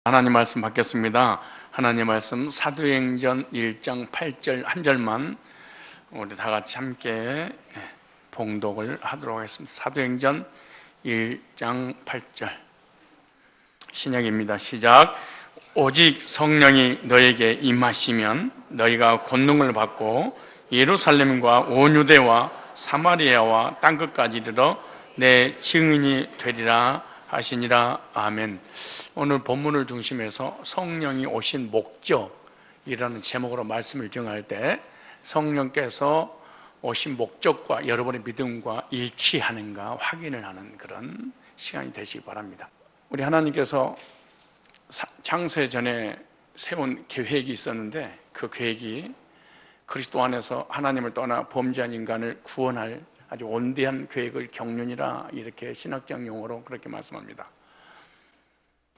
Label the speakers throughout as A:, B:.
A: 하나님 말씀 받겠습니다. 하나님 말씀 사도행전 1장 8절 한 절만 우리 다 같이 함께 봉독을 하도록 하겠습니다. 사도행전 1장 8절 신약입니다. 시작. 오직 성령이 너에게 임하시면 너희가 권능을 받고 예루살렘과 온 유대와 사마리아와 땅끝까지 이르러 내 증인이 되리라 하시니라. 아멘. 오늘 본문을 중심해서 성령이 오신 목적이라는 제목으로 말씀을 정할 때 성령께서 오신 목적과 여러분의 믿음과 일치하는가 확인을 하는 그런 시간이 되시기 바랍니다. 우리 하나님께서 창세 전에 세운 계획이 있었는데 그 계획이 그리스도 안에서 하나님을 떠나 범죄한 인간을 구원할 아주 원대한 계획을 경륜이라 이렇게 신학적 용어로 그렇게 말씀합니다.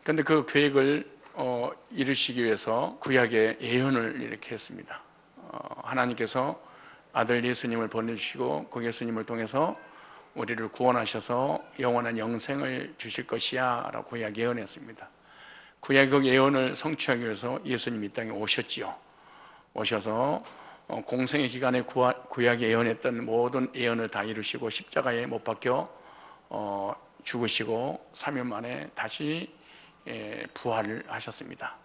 A: 그런데 그 계획을 이루시기 위해서 구약의 예언을 이렇게 했습니다. 하나님께서 아들 예수님을 보내주시고 그 예수님을 통해서 우리를 구원하셔서 영원한 영생을 주실 것이야 라고 구약 예언했습니다. 구약 그 예언을 성취하기 위해서 예수님이 이 땅에 오셨지요. 오셔서 공생의 기간에 구약에 예언했던 모든 예언을 다 이루시고 십자가에 못 박혀 죽으시고 3일 만에 다시 부활을 하셨습니다.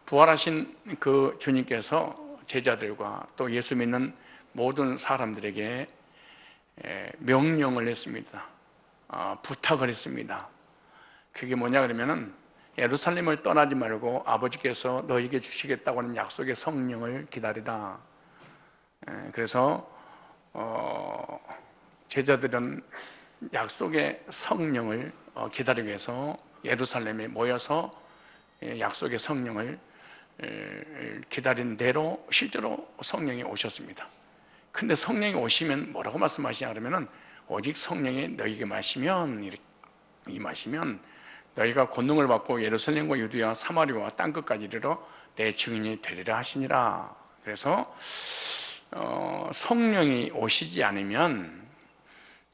A: 부활하신 그 주님께서 제자들과 또 예수 믿는 모든 사람들에게 명령을 했습니다. 부탁을 했습니다. 그게 뭐냐 그러면은 예루살렘을 떠나지 말고 아버지께서 너에게 주시겠다고 하는 약속의 성령을 기다리라. 그래서 제자들은 약속의 성령을 기다리기 위해서 예루살렘에 모여서 약속의 성령을 기다린 대로 실제로 성령이 오셨습니다. 근데 성령이 오시면 뭐라고 말씀하시냐 그러면은 오직 성령이 너희에게 임하시면 너희가 권능을 받고 예루살렘과 유대와 사마리아와 땅끝까지 이르러 내 증인이 되리라 하시니라. 그래서 성령이 오시지 않으면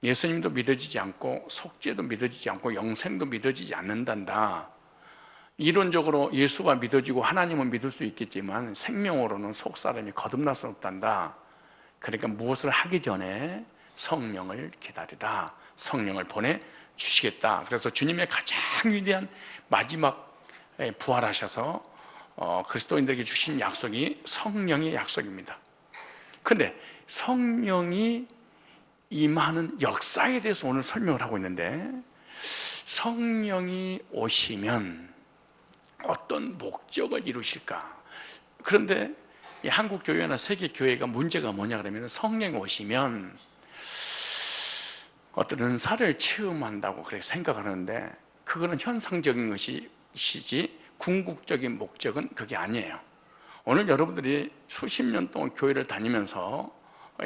A: 예수님도 믿어지지 않고 속죄도 믿어지지 않고 영생도 믿어지지 않는단다. 이론적으로 예수가 믿어지고 하나님은 믿을 수 있겠지만 생명으로는 속사람이 거듭날 수 없단다. 그러니까 무엇을 하기 전에 성령을 기다리라. 성령을 보내주시겠다. 그래서 주님의 가장 위대한 마지막 부활하셔서 그리스도인들에게 주신 약속이 성령의 약속입니다. 그런데 성령이 임하는 역사에 대해서 오늘 설명을 하고 있는데 성령이 오시면 어떤 목적을 이루실까? 그런데 이 한국 교회나 세계 교회가 문제가 뭐냐 그러면 성령이 오시면 어떤 은사를 체험한다고 그렇게 생각하는데 그거는 현상적인 것이지 궁극적인 목적은 그게 아니에요. 오늘 여러분들이 수십 년 동안 교회를 다니면서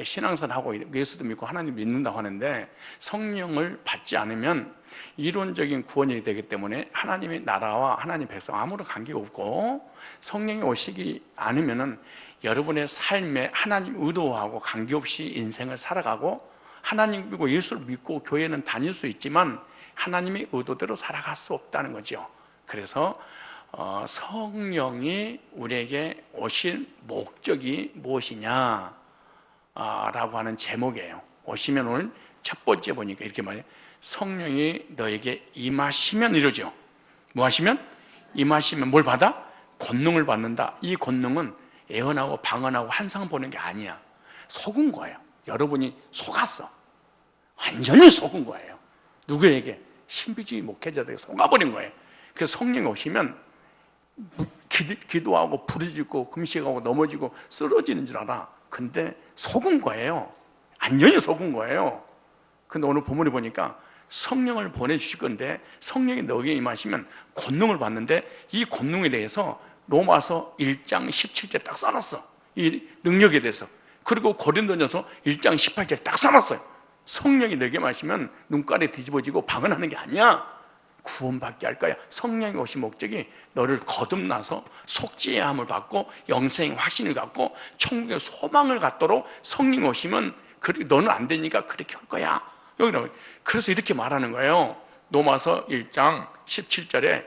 A: 신앙생활하고 예수도 믿고 하나님 믿는다고 하는데 성령을 받지 않으면 이론적인 구원이 되기 때문에 하나님의 나라와 하나님 백성 아무런 관계가 없고 성령이 오시지 않으면 여러분의 삶에 하나님 의도하고 관계없이 인생을 살아가고 하나님 믿고 예수를 믿고 교회는 다닐 수 있지만 하나님의 의도대로 살아갈 수 없다는 거죠. 그래서 성령이 우리에게 오실 목적이 무엇이냐 라고 하는 제목이에요. 오시면 오늘 첫 번째 보니까 이렇게 말해요. 성령이 너에게 임하시면 이러죠. 뭐 하시면? 임하시면 뭘 받아? 권능을 받는다. 이 권능은 예언하고 방언하고 환상 보는 게 아니야. 속은 거예요. 여러분이 속았어. 완전히 속은 거예요. 누구에게? 신비주의 목회자들에게 속아버린 거예요. 그래서 성령이 오시면 기도하고 부르짖고 금식하고 넘어지고 쓰러지는 줄 알아. 근데 속은 거예요. 완전히 속은 거예요. 근데 오늘 본문에 보니까 성령을 보내주실 건데 성령이 너에게 임하시면 권능을 받는데 이 권능에 대해서 로마서 1장 17절 딱 써놨어. 이 능력에 대해서. 그리고 고린도전서 1장 18절 딱 써놨어요. 성령이 너에게 임하시면 눈깔이 뒤집어지고 방언하는 게 아니야. 구원받게 할 거야. 성령이 오신 목적이 너를 거듭나서 속죄함을 받고 영생 확신을 갖고 천국의 소망을 갖도록 성령이 오시면 너는 안 되니까 그렇게 할 거야. 여기는 그래서 이렇게 말하는 거예요. 로마서 1장 17절에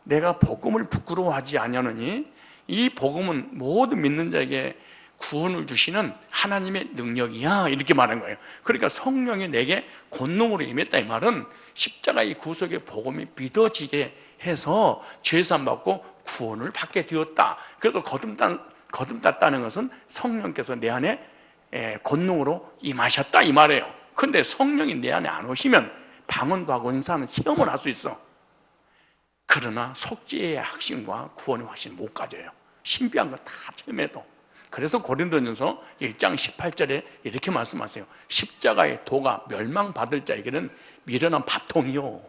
A: 내가 복음을 부끄러워하지 아니하느니 이 복음은 모든 믿는 자에게 구원을 주시는 하나님의 능력이야, 이렇게 말한 거예요. 그러니까 성령이 내게 권능으로 임했다, 이 말은 십자가의 구속의 복음이 믿어지게 해서 죄사함 받고 구원을 받게 되었다. 그래서 거듭났다는 것은 성령께서 내 안에 권능으로 임하셨다, 이 말이에요. 그런데 성령이 내 안에 안 오시면 방언도 하고 은사는 시험을 할 수 있어. 그러나 속죄의 확신과 구원의 확신 못 가져요. 신비한 거 다 체험해도. 그래서 고린도전서 1장 18절에 이렇게 말씀하세요. 십자가의 도가 멸망받을 자에게는 미련한 밥통이요,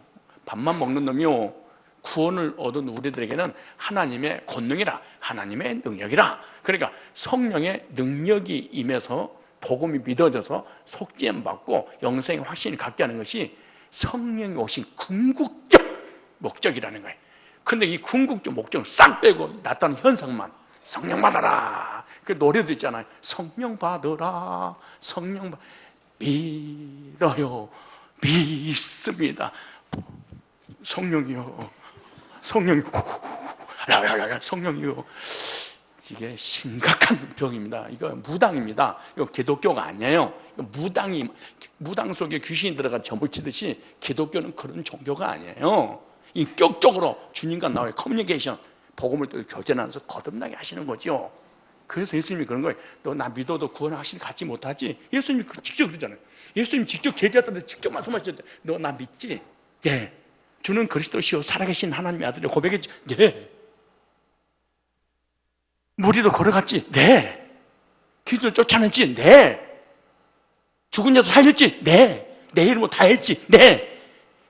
A: 밥만 먹는 놈이요, 구원을 얻은 우리들에게는 하나님의 권능이라, 하나님의 능력이라. 그러니까 성령의 능력이 임해서 복음이 믿어져서 속죄함 받고 영생의 확신을 갖게 하는 것이 성령이 오신 궁극적 목적이라는 거예요. 근데 이 궁극적 목적을 싹 빼고 나타나는 현상만, 성령 받아라, 그 노래도 있잖아요. 성령 받으라, 믿어요, 믿습니다. 성령이요, 성령이요. 이게 심각한 병입니다. 이거 무당입니다. 이거 기독교가 아니에요. 무당 속에 귀신이 들어가 점을 치듯이 기독교는 그런 종교가 아니에요. 인격적으로 주님과 나와의 커뮤니케이션, 복음을 또 교제하면서 거듭나게 하시는 거죠. 그래서 예수님이 그런 거예요. 너 나 믿어도 구원 확신을 갖지 못하지? 예수님이 직접 그러잖아요. 예수님 직접 제자들한테 직접 말씀하셨대. 너 나 믿지? 예. 주는 그리스도시요 살아계신 하나님의 아들이 고백했지? 네. 무리도 걸어갔지? 네. 기도를 쫓아냈지? 네. 죽은 자도 살렸지? 네. 내 이름으로 다 했지? 네.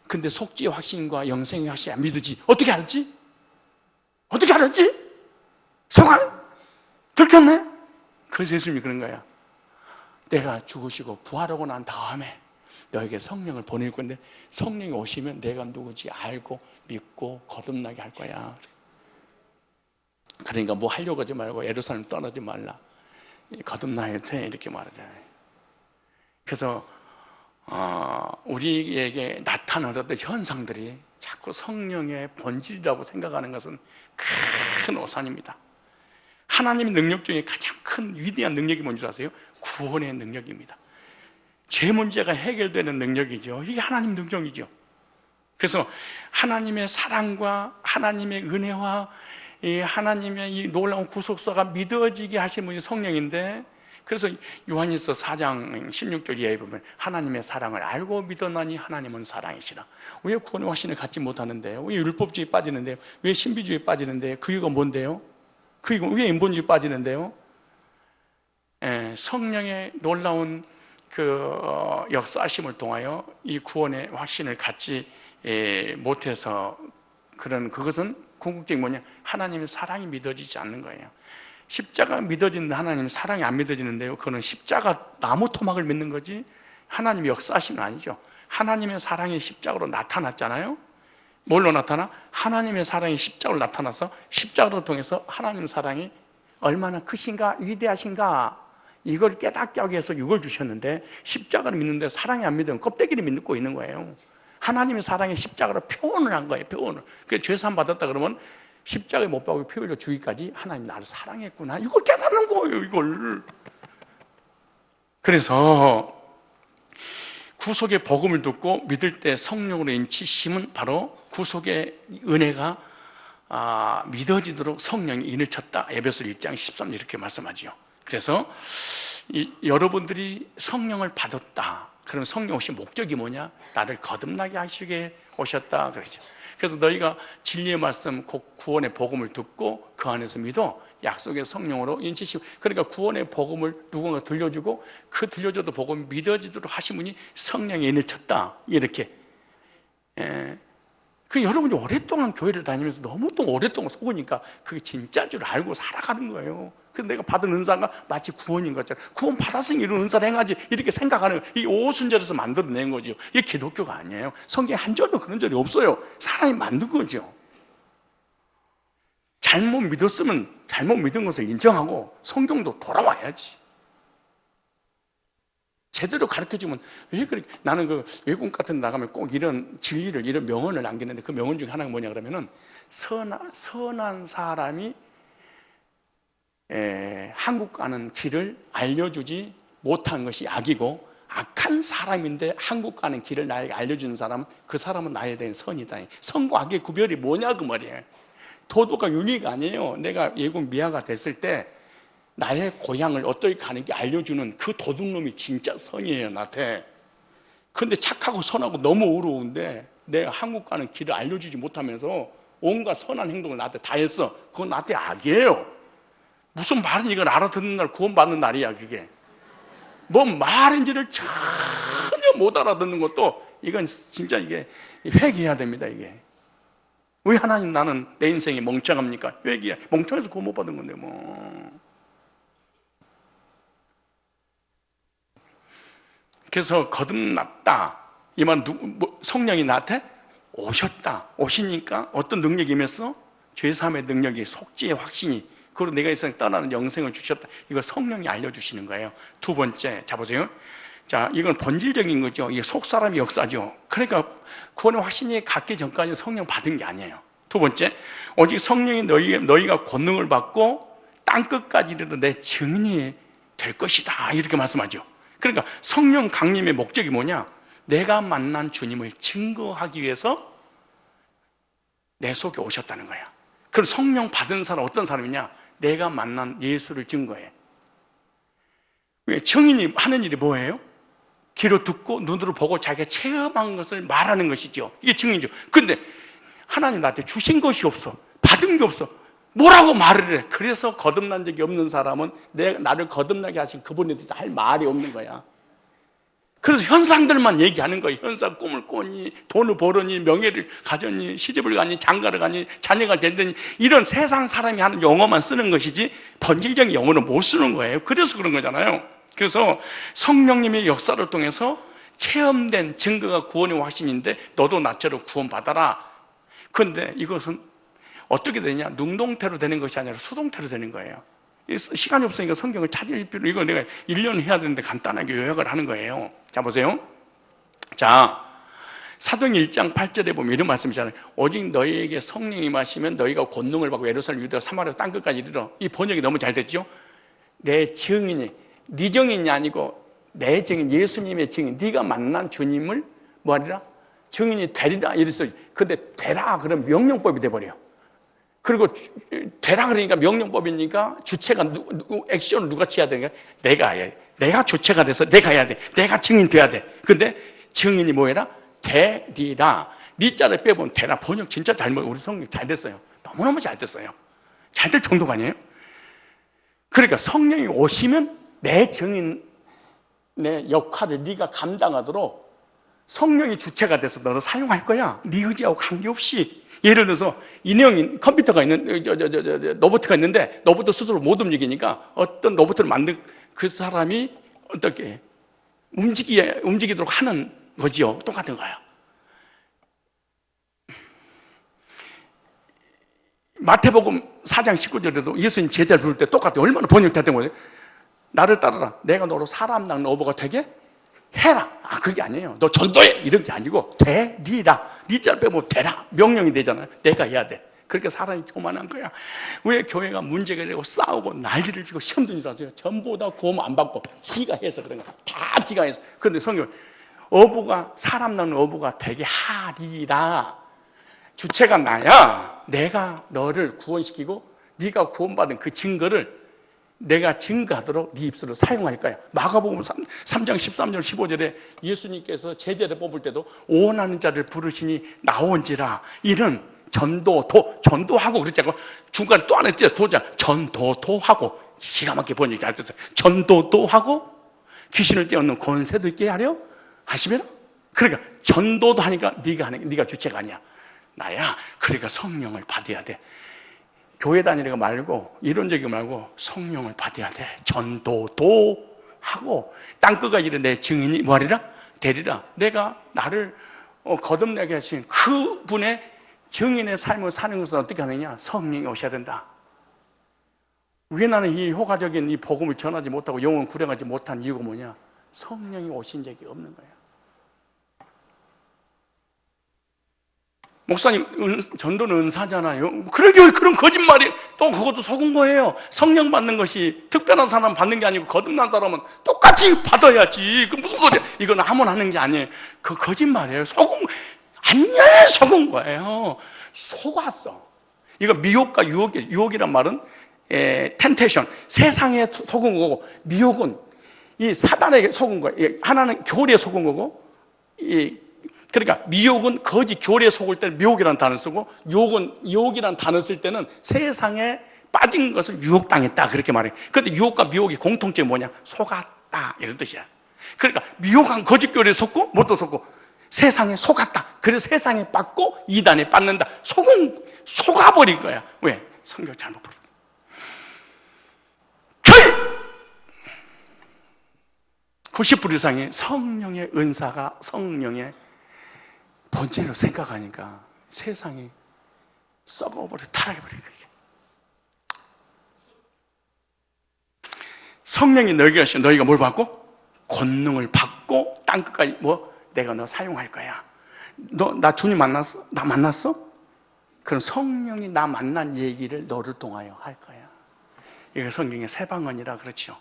A: 근데 속죄의 확신과 영생의 확신이 안 믿으지? 어떻게 알았지? 어떻게 알았지? 속아? 들켰네? 그래서 예수님이 그런 거야. 내가 죽으시고 부활하고 난 다음에 너에게 성령을 보낼 건데 성령이 오시면 내가 누구지 알고 믿고 거듭나게 할 거야. 그러니까 뭐 하려고 하지 말고 예루살렘 떠나지 말라, 거듭나야 돼, 이렇게 말하잖아요. 그래서 우리에게 나타나는 현상들이 자꾸 성령의 본질이라고 생각하는 것은 큰 오산입니다. 하나님의 능력 중에 가장 큰 위대한 능력이 뭔지 아세요? 구원의 능력입니다. 죄 문제가 해결되는 능력이죠. 이게 하나님 능력이죠. 그래서 하나님의 사랑과 하나님의 은혜와 이 하나님의 이 놀라운 구속사가 믿어지게 하신 분이 성령인데, 그래서 요한일서 4장 16절 이하에 보면 하나님의 사랑을 알고 믿었나니 하나님은 사랑이시라. 왜 구원의 확신을 갖지 못하는데요? 왜 율법주의에 빠지는데요? 왜 신비주의에 빠지는데요? 그 이유가 뭔데요? 그 이유가 왜 인본주의에 빠지는데요? 성령의 놀라운 그 역사하심을 통하여 이 구원의 확신을 갖지 못해서 그것은 궁극적인 뭐냐? 하나님의 사랑이 믿어지지 않는 거예요. 십자가 믿어지는데 하나님의 사랑이 안 믿어지는데요, 그거는 십자가 나무 토막을 믿는 거지 하나님의 역사하심은 아니죠. 하나님의 사랑이 십자가로 나타났잖아요. 뭘로 나타나? 하나님의 사랑이 십자가로 나타나서 십자가를 통해서 하나님의 사랑이 얼마나 크신가, 위대하신가, 이걸 깨닫게 하기 위해서 이걸 주셨는데, 십자가를 믿는데 사랑이 안 믿으면 껍데기를 믿고 있는 거예요. 하나님의 사랑이 십자가로 표현을 한 거예요. 표현을. 그래서 죄사함 받았다 그러면 십자가에 못 박고 피 흘려 죽기까지 하나님 나를 사랑했구나, 이걸 깨닫는 거예요. 이걸. 그래서 구속의 복음을 듣고 믿을 때 성령으로 인치심은 바로 구속의 은혜가 믿어지도록 성령이 인을 쳤다. 에베소 1장 13절 이렇게 말씀하죠. 그래서 여러분들이 성령을 받았다. 그럼 성령 오신 목적이 뭐냐? 나를 거듭나게 하시게 오셨다, 그러죠. 그래서 너희가 진리의 말씀, 구원의 복음을 듣고 그 안에서 믿어 약속의 성령으로 인치시고, 그러니까 구원의 복음을 누군가 들려주고 그 들려줘도 복음이 믿어지도록 하신 분이 성령의 인을 쳤다, 이렇게. 그 여러분이 오랫동안 교회를 다니면서 너무 또 오랫동안 속으니까 그게 진짜인 줄 알고 살아가는 거예요. 그래서 내가 받은 은사가 마치 구원인 것처럼, 구원 받았으니 이런 은사를 행하지, 이렇게 생각하는 거예요. 이 오순절에서 만들어낸 거죠. 이게 기독교가 아니에요. 성경에 한 절도 그런 절이 없어요. 사람이 만든 거죠. 잘못 믿었으면 잘못 믿은 것을 인정하고 성경도 돌아와야지. 제대로 가르쳐주면 왜 그렇게, 나는 그 외국 같은 데 나가면 꼭 이런 진리를, 이런 명언을 남기는데, 그 명언 중에 하나가 뭐냐 그러면은, 선한 사람이 한국 가는 길을 알려주지 못한 것이 악이고, 악한 사람인데 한국 가는 길을 나에게 알려주는 사람은, 그 사람은 나에 대한 선이다. 선과 악의 구별이 뭐냐 그 말이에요. 도덕과 윤리가 아니에요. 내가 외국 미아가 됐을 때 나의 고향을 어떻게 가는지 알려주는 그 도둑놈이 진짜 선이에요, 나한테. 근데 착하고 선하고 너무 어려운데 내가 한국 가는 길을 알려주지 못하면서 온갖 선한 행동을 나한테 다 했어. 그건 나한테 악이에요. 무슨 말은 이걸 알아듣는 날 구원받는 날이야, 그게. 뭔 말인지를 전혀 못 알아듣는 것도, 이건 진짜 이게 회개해야 됩니다, 이게. 왜 하나님 나는 내 인생이 멍청합니까? 회개해. 멍청해서 구원 못 받은 건데 뭐. 그래서 거듭났다, 이 말은 성령이 나한테 오셨다. 오시니까 어떤 능력이 임했어? 죄사함의 능력이, 속죄의 확신이, 그리고 내가 이 세상 떠나는 영생을 주셨다. 이거 성령이 알려주시는 거예요. 두 번째, 자 보세요. 자, 이건 본질적인 거죠. 이게 속사람의 역사죠. 그러니까 구원의 확신이 갖기 전까지 성령 받은 게 아니에요. 두 번째, 오직 성령이 너희가 권능을 받고 땅끝까지 이르러 내 증인이 될 것이다, 이렇게 말씀하죠. 그러니까 성령 강림의 목적이 뭐냐? 내가 만난 주님을 증거하기 위해서 내 속에 오셨다는 거야. 그럼 성령 받은 사람 어떤 사람이냐? 내가 만난 예수를 증거해. 왜? 증인이 하는 일이 뭐예요? 귀로 듣고 눈으로 보고 자기가 체험한 것을 말하는 것이죠. 이게 증인이죠. 근데 하나님 나한테 주신 것이 없어, 받은 게 없어, 뭐라고 말을 해? 그래서 거듭난 적이 없는 사람은 나를 거듭나게 하신 그분에 대해서 할 말이 없는 거야. 그래서 현상들만 얘기하는 거예요. 현상, 꿈을 꾸니, 돈을 벌으니, 명예를 가졌니, 시집을 가니, 장가를 가니, 자녀가 됐더니, 이런 세상 사람이 하는 영어만 쓰는 것이지 본질적인 영어는 못 쓰는 거예요. 그래서 그런 거잖아요. 그래서 성령님의 역사를 통해서 체험된 증거가 구원의 확신인데, 너도 나처럼 구원받아라. 그런데 이것은 어떻게 되냐? 능동태로 되는 것이 아니라 수동태로 되는 거예요. 시간이 없으니까 성경을 찾을 필요, 이거 내가 1년 해야 되는데 간단하게 요약을 하는 거예요. 자 보세요. 자, 사도행 1장 8절에 보면 이런 말씀이잖아요. 오직 너희에게 성령이 임하시면 너희가 권능을 받고 예루살렘, 유대와 사마리아 땅끝까지 이르러. 이 번역이 너무 잘 됐죠. 내 증인이, 네 증인이 아니고 내 증인, 예수님의 증인, 네가 만난 주님을 뭐하리라? 증인이 되리라 이랬어요. 근데 되라 그러면 명령법이 돼버려요. 그리고 되라 그러니까 명령법이니까 주체가 액션을 누가 취해야 되는가? 내가 해야 돼. 내가 주체가 돼서 내가 해야 돼. 내가 증인 돼야 돼. 근데 증인이 뭐해라? 되리라. 니자를 빼보면 되라. 번역 진짜 잘못, 우리 성경 잘 됐어요. 너무너무 잘 됐어요. 잘 될 정도가 아니에요? 그러니까 성령이 오시면 내 증인의 역할을 네가 감당하도록 성령이 주체가 돼서 너를 사용할 거야. 네 의지하고 관계없이. 예를 들어서 인형이, 컴퓨터가 있는, 로봇가 있는데 로봇도 스스로 못 움직이니까 어떤 로봇을 만든 그 사람이 어떻게 움직이도록 하는 거지요. 똑같은 거예요. 마태복음 4장 19절에도 예수님 제자를 부를 때 똑같아요. 얼마나 번역됐던 거예요. 나를 따르라. 내가 너로 사람 낳는 어부가 되게 해라. 아, 그게 아니에요. 너 전도해. 이런 게 아니고 되리라. 니자를 빼면 되라. 명령이 되잖아요. 내가 해야 돼. 그렇게 사람이 교만한 거야. 왜 교회가 문제가 되고 싸우고 난리를 치고 시험도 일어나서요. 전부 다 구원 안 받고 지가 해서 그런 거야. 다 지가 해서. 그런데 성경, 어부가, 사람 낳는 어부가 되게 하리라. 주체가 나야 내가 너를 구원시키고 네가 구원받은 그 증거를 내가 증거하도록 네 입술을 사용할 거야. 마가복음 3장 13절 15절에 예수님께서 제자를 뽑을 때도 원하는 자를 부르시니 나온지라. 이런 전도하고 그랬잖아요. 중간에 또 하나 띄어 도자. 전도하고, 기가 막히게 번역이 잘 됐어요. 전도하고 귀신을 떼어놓는 권세도 있게 하려 하시면, 그러니까 전도도 하니까 네가 주체가 아니야. 나야. 그러니까 성령을 받아야 돼. 교회 다니는 거 말고, 이론적인 거 말고 성령을 받아야 돼. 전도도 하고 땅끝까지 이르러 내 증인이 뭐하리라? 되리라. 내가 나를 거듭나게 하신 그분의 증인의 삶을 사는 것은 어떻게 하느냐? 성령이 오셔야 된다. 왜 나는 이 효과적인 이 복음을 전하지 못하고 영혼 구령하지 못한 이유가 뭐냐? 성령이 오신 적이 없는 거예요. 목사님, 전도는 은사잖아요. 그러게요. 그런 거짓말이 또 그것도 속은 거예요. 성령 받는 것이 특별한 사람 받는 게 아니고 거듭난 사람은 똑같이 받아야지. 그 무슨 소리야? 이건 아무나 하는 게 아니에요. 그 거짓말이에요. 완전히 속은 거예요. 속았어. 이거 미혹과 유혹이란 말은 텐테이션, 세상에 속은 거고, 미혹은 이 사단에게 속은 거예요. 하나는 교리에 속은 거고, 그러니까 미혹은 거짓 교리에 속을 때는 미혹이라는 단어를 쓰고, 유혹이라는 단어를 쓸 때는 세상에 빠진 것을 유혹당했다 그렇게 말해요. 그런데 유혹과 미혹의 공통점이 뭐냐? 속았다 이런 뜻이야. 그러니까 미혹한 거짓 교리에 속고 뭣도 속고 세상에 속았다. 그래서 세상에 빠고 이단에 빠는다. 속아버린 거야. 왜? 성경 잘못 풀어. 90% 이상의 성령의 은사가 성령의 본질로 생각하니까 세상이 썩어버려, 타락해버린 거예요. 성령이 너에게 하시면 너희가 뭘 받고? 권능을 받고 땅끝까지 내가 너 사용할 거야. 나 주님 만났어? 나 만났어? 그럼 성령이 나 만난 얘기를 너를 통하여 할 거야. 이게 성경의 새 방언이라 그렇죠.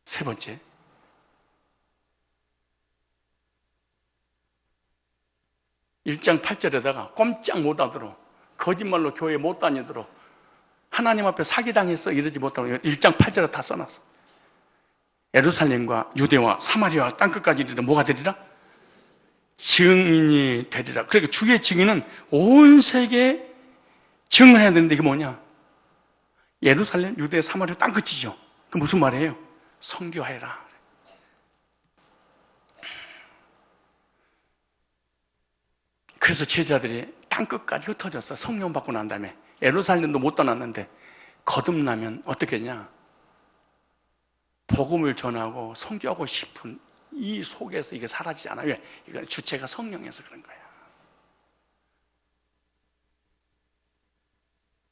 A: 세 번째, (1장 8절에다가) 꼼짝 못하도록, 거짓말로 교회 못 다니도록, 하나님 앞에 사기당했어 이러지 못하도록 1장 8절에 다 써놨어. 예루살렘과 유대와 사마리아와 땅끝까지 이르러 뭐가 되리라? 증인이 되리라. 그러니까 주의 증인은 온 세계에 증언해야 되는데 이게 뭐냐? 예루살렘, 유대, 사마리아 땅끝이죠. 그 무슨 말이에요? 선교해라. 그래서 제자들이 땅끝까지 흩어졌어. 성령 받고 난 다음에 예루살렘도 못 떠났는데 거듭나면 어떻게 했냐? 복음을 전하고 선교하고 싶은 이 속에서 이게 사라지지 않아요. 왜? 이건 주체가 성령에서 그런 거야.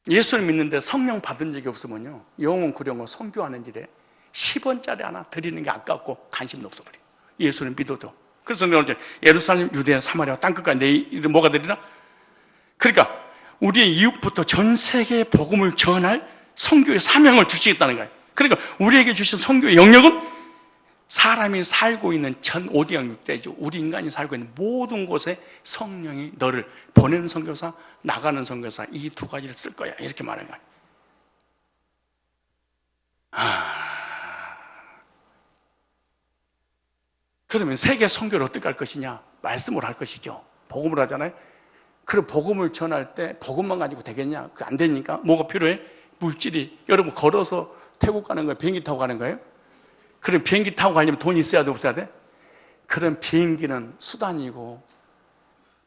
A: 예수를 믿는데 성령 받은 적이 없으면요, 영혼 구령을 선교하는 일에 10원짜리 하나 드리는 게 아깝고 관심도 없어버려요. 예수를 믿어도. 그래서 내가 이제 예루살렘, 유대야, 사마리아 땅끝까지 내 이름 뭐가 되리라? 그러니까 우리의 이웃부터 전 세계에 복음을 전할 선교의 사명을 주시겠다는 거예요. 그러니까 우리에게 주신 선교의 영역은 사람이 살고 있는 전 5대양 6대죠. 우리 인간이 살고 있는 모든 곳에 성령이 너를 보내는 선교사, 나가는 선교사, 이 두 가지를 쓸 거야. 이렇게 말하는 거예요. 그러면 세계 선교를 어떻게 할 것이냐? 말씀을 할 것이죠. 복음을 하잖아요. 그럼 복음을 전할 때 복음만 가지고 되겠냐? 그게 안 되니까 뭐가 필요해? 물질이. 여러분 걸어서 태국 가는 거예요? 비행기 타고 가는 거예요? 그럼 비행기 타고 가려면 돈이 있어야 돼, 없어야 돼? 그럼 비행기는 수단이고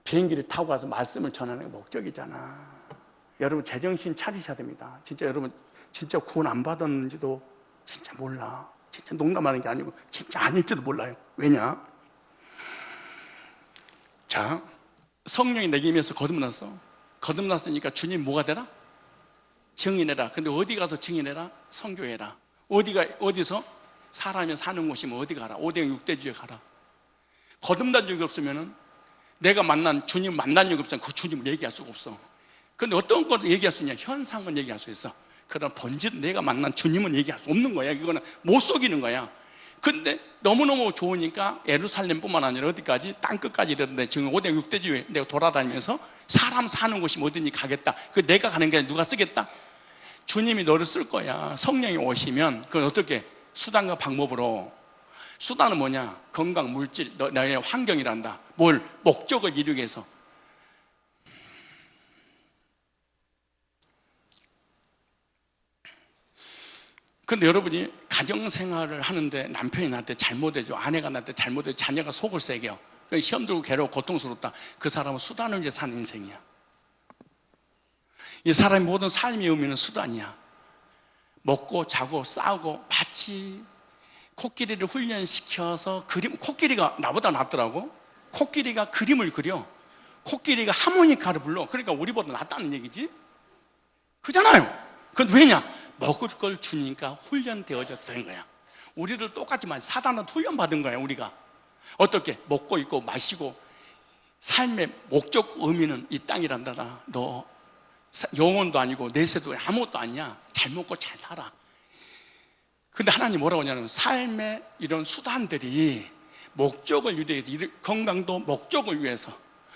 A: 비행기를 타고 가서 말씀을 전하는 게 목적이잖아. 여러분 제정신 차리셔야 됩니다. 진짜 여러분 진짜 구원 안 받았는지도 진짜 몰라. 진짜 농담하는 게 아니고 진짜 아닐지도 몰라요. 왜냐? 자, 성령이 내게 임해서 거듭났어. 거듭났으니까 주님 뭐가 되라? 증인해라. 근데 어디 가서 증인해라? 선교해라. 어디서? 사람이 사는 곳이면 어디 가라? 5대양 6대주에 가라. 거듭난 적이 없으면은 내가 만난 주님 만난 적이 없으면 그 주님을 얘기할 수가 없어. 근데 어떤 걸 얘기할 수 있냐? 현상은 얘기할 수 있어. 그런 본질, 내가 만난 주님은 얘기할 수 없는 거야. 이거는 못 속이는 거야. 근데 너무너무 좋으니까 예루살렘뿐만 아니라 어디까지? 땅끝까지 이랬는데 지금 5대 6대주에 내가 돌아다니면서 사람 사는 곳이 어디니 가겠다. 그 내가 가는 게 아니라 누가 쓰겠다? 주님이 너를 쓸 거야. 성령이 오시면 그건 어떻게? 수단과 방법으로. 수단은 뭐냐? 건강, 물질, 너의 환경이란다. 뭘? 목적을 이루기 위해서. 근데 여러분이 가정생활을 하는데 남편이 나한테 잘못해줘, 아내가 나한테 잘못해줘, 자녀가 속을 새겨, 시험 들고 괴로워 고통스럽다. 그 사람은 수단을 위해 사는 인생이야. 이 사람의 모든 삶의 의미는 수단이야. 먹고 자고 싸우고. 마치 코끼리를 훈련시켜서 코끼리가 나보다 낫더라고. 코끼리가 그림을 그려. 코끼리가 하모니카를 불러. 그러니까 우리보다 낫다는 얘기지. 그잖아요. 그건 왜냐? 먹을 걸 주니까 훈련되어져서 된 거야.
B: 우리를 똑같지만 사단은 훈련받은 거예요. 우리가 어떻게 먹고 있고 마시고 삶의 목적 의미는 이 땅이란다. 너 영혼도 아니고 내세도 아무것도 아니야. 잘 먹고 잘 살아. 근데 하나님 뭐라고 하냐면 삶의 이런 수단들이 목적을 위해서, 건강도 목적을 위해서,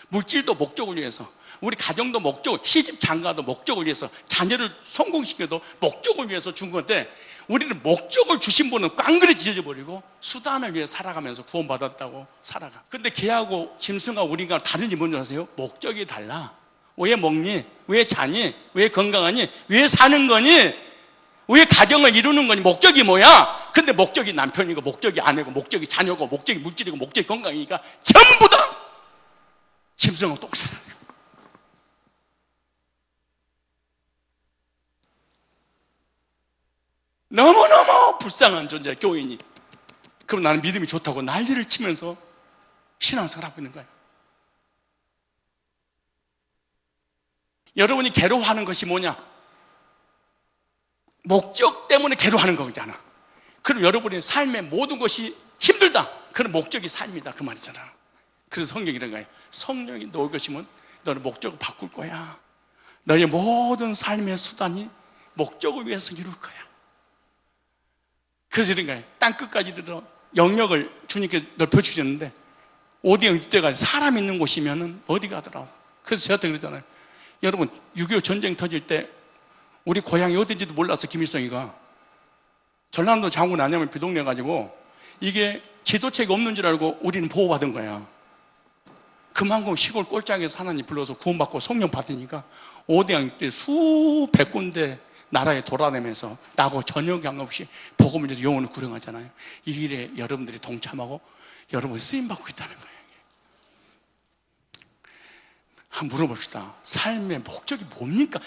B: 물질도 목적을 위해서, 우리 가정도 목적을, 시집 장가도 목적을 위해서, 자녀를 성공시켜도 목적을 위해서 준 건데, 우리는 목적을 주신 분은 깡그리 지어져 버리고 수단을 위해 살아가면서 구원받았다고 살아가. 근데 개하고 짐승과 우리가 다른지 뭔지 아세요? 목적이 달라. 왜 먹니? 왜 자니? 왜 건강하니? 왜 사는 거니? 왜 가정을 이루는 거니? 목적이 뭐야? 근데 목적이 남편이고, 목적이 아내고, 목적이 자녀고, 목적이 물질이고, 목적이 건강이니까 전부 다 짐승하고 똑같아요. 너무너무 불쌍한 존재야, 교인이. 그럼 나는 믿음이 좋다고 난리를 치면서 신앙생활 하고 있는 거예요. 여러분이 괴로워하는 것이 뭐냐? 목적 때문에 괴로워하는 거잖아. 그럼 여러분의 삶의 모든 것이 힘들다. 그런 목적이 삶이다. 그 말이잖아. 그래서 성경이 이런 거예요. 성령이 너의 것이면 너는 목적을 바꿀 거야. 너의 모든 삶의 수단이 목적을 위해서 이룰 거야. 그래서 이런 거예요. 땅끝까지 들어 영역을 주님께 넓혀주셨는데 어디에 이때까지 사람 있는 곳이면 어디 가더라. 그래서 제가 그러잖아요. 여러분 6.25 전쟁 터질 때 우리 고향이 어딘지도 몰라서 김일성이가 전라도 장군 안녕을 비동내가지고 이게 지도책이 없는 줄 알고 우리는 보호받은 거야. 그만큼 시골 꼴짝에서 하나님 불러서 구원받고 성령 받으니까 오대양 때 수백 군데 나라에 돌아다니면서 나하고 전혀 관계없이 복음을 위해서 영혼을 구령하잖아요. 이 일에 여러분들이 동참하고 여러분이 쓰임받고 있다는 거예요. 한번 물어봅시다. 삶의 목적이 뭡니까?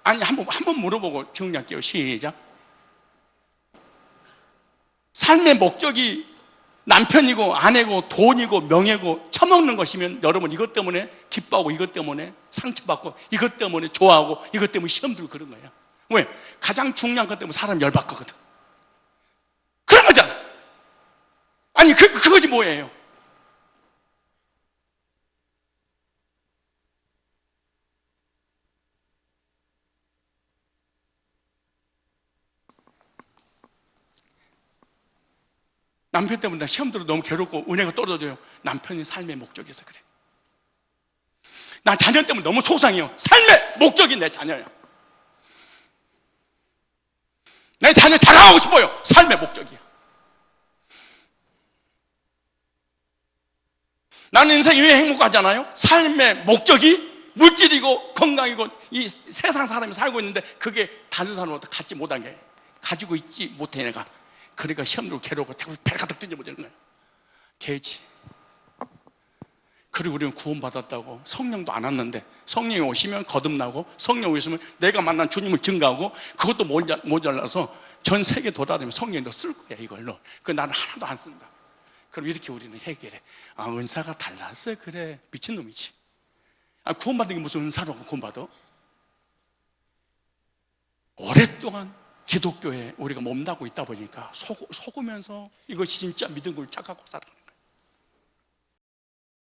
B: 한번 물어보고 정리할게요. 시작. 삶의 목적이 남편이고 아내고 돈이고 명예고 처먹는 것이면 여러분 이것 때문에 기뻐하고 이것 때문에 상처받고 이것 때문에 좋아하고 이것 때문에 시험 들고 그런 거예요. 왜? 가장 중요한 것 때문에 사람 열받거든. 그런 거잖아. 아니 그거지 뭐예요? 남편 때문에 나 시험 들어 너무 괴롭고 은혜가 떨어져요. 남편이 삶의 목적이어서 그래. 나 자녀 때문에 너무 속상해요. 삶의 목적이 내 자녀야. 내 자녀 자랑하고 싶어요. 삶의 목적이야. 나는 인생이 왜 행복하잖아요? 삶의 목적이 물질이고 건강이고 이 세상 사람이 살고 있는데 그게 다른 사람보다 갖지 못한 게 가지고 있지 못해 내가. 그러니까 시험 들고 괴로우고 배 가득 뜯어버리는 거예요. 개지. 그리고 우리는 구원받았다고 성령도 안 왔는데 성령이 오시면 거듭나고 성령이 오시면 내가 만난 주님을 증거하고 그것도 모자라서 전 세계 돌아다니면 성령이 너 쓸 거야 이걸로. 그 나는 하나도 안 쓴다. 그럼 이렇게 우리는 해결해. 아 은사가 달랐어. 그래 미친놈이지. 아 구원받은 게 무슨 은사로 구원받아? 오랫동안 기독교에 우리가 몸담고 있다 보니까 속으면서 이것이 진짜 믿은 걸 착각하고 살아가는 거예요.